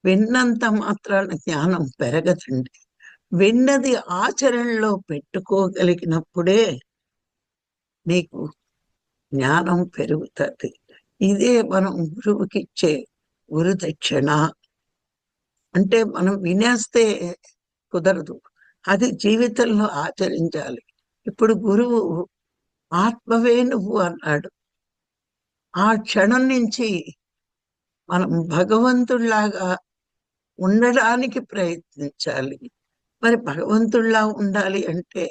విన్నంత మాత్రాన జ్ఞానం పెరగదండి. విన్నది ఆచరణలో పెట్టుకోగలిగినప్పుడే నీకు జ్ఞానం పెరుగుతుంది. ఇదే మనం గురువుకిచ్చే గురుదక్షిణ. అంటే మనం వినేస్తే కుదరదు, అది జీవితంలో ఆచరించాలి. ఇప్పుడు గురువు ఆత్మవే నువ్వు అన్నాడు. ఆ క్షణం నుంచి మనం భగవంతుడిలాగా ఉండడానికి ప్రయత్నించాలి. మరి భగవంతుడిలా ఉండాలి అంటే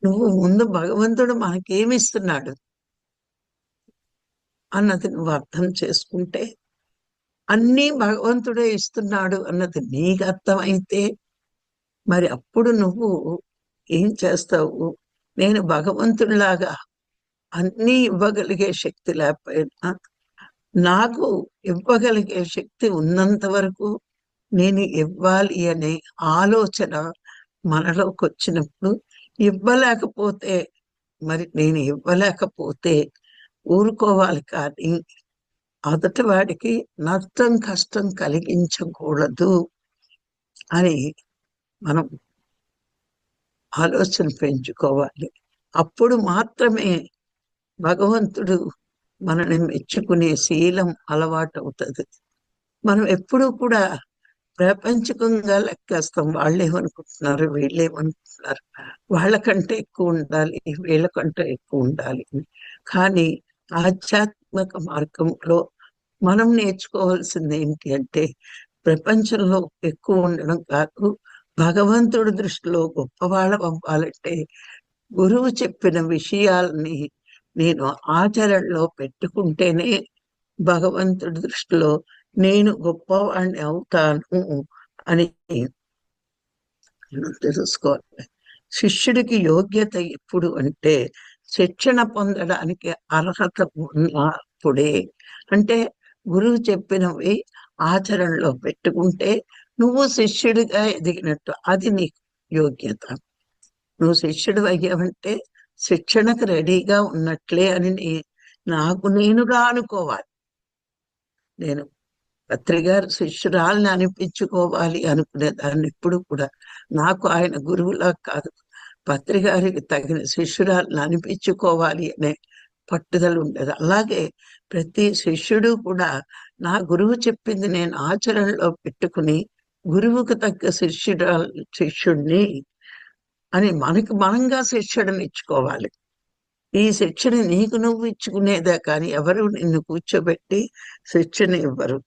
నువ్వు ముందు భగవంతుడు మనకేమిస్తున్నాడు అన్నది నువ్వు అర్థం చేసుకుంటే, అన్నీ భగవంతుడే ఇస్తున్నాడు అన్నది నీకు అర్థమైతే, మరి అప్పుడు నువ్వు ఏం చేస్తావు? నేను భగవంతుడిలాగా అన్నీ ఇవ్వగలిగే శక్తి లేకపోయినా, నాకు ఇవ్వగలిగే శక్తి ఉన్నంత వరకు నేను ఇవ్వాలి అనే ఆలోచన మనలోకి వచ్చినప్పుడు, ఇవ్వలేకపోతే మరి నేను ఇవ్వలేకపోతే ఊరుకోవాలి, కానీ మొదటి వాడికి నష్టం కష్టం కలిగించకూడదు అని మనం ఆలోచన పెంచుకోవాలి. అప్పుడు మాత్రమే భగవంతుడు మనల్ని మెచ్చుకునే శీలం అలవాటు అవుతుంది. మనం ఎప్పుడూ కూడా ప్రాపంచికంగా లెక్కేస్తాం. వాళ్ళేమనుకుంటున్నారు, వీళ్ళేమనుకుంటున్నారు, వాళ్ళకంటే ఎక్కువ ఉండాలి, వీళ్ళకంటే ఎక్కువ ఉండాలి. కానీ ఆధ్యాత్మిక మార్గంలో మనం నేర్చుకోవాల్సింది ఏంటి అంటే, ప్రపంచంలో ఎక్కువ ఉండడం కాదు, భగవంతుడి దృష్టిలో గొప్పవాళ్ళం అవ్వాలంటే గురువు చెప్పిన విషయాల్ని నేను ఆచరణలో పెట్టుకుంటేనే భగవంతుడి దృష్టిలో నేను గొప్పవాణ్ణి అవుతాను అని తెలుసుకోవాలి. శిష్యుడికి యోగ్యత ఎప్పుడు అంటే, శిక్షణ పొందడానికి అర్హత ఉన్నప్పుడే. అంటే గురువు చెప్పినవి ఆచరణలో పెట్టుకుంటే నువ్వు శిష్యుడిగా ఎదిగినట్టు, అది నీకు యోగ్యత. నువ్వు శిష్యుడు అయ్యావంటే శిక్షణకు రెడీగా ఉన్నట్లే అని నాకు నేనుగా అనుకోవాలి. నేను పత్రిగారు శిష్యురాలని అనిపించుకోవాలి అనుకునే దాన్ని ఎప్పుడు కూడా. నాకు ఆయన గురువులా కాదు, పత్రిగారికి తగిన శిష్యురాలను అనిపించుకోవాలి అనే పట్టుదల ఉండేది. అలాగే ప్రతి శిష్యుడు కూడా నా గురువు చెప్పింది నేను ఆచరణలో పెట్టుకుని గురువుకు తగ్గ శిష్యుడిని అని మనకి మనంగా శిక్షణను ఇచ్చుకోవాలి. ఈ శిక్షణ నీకు నువ్వు ఇచ్చుకునేదే కానీ ఎవరు నిన్ను కూర్చోబెట్టి శిక్షణ ఇవ్వరు.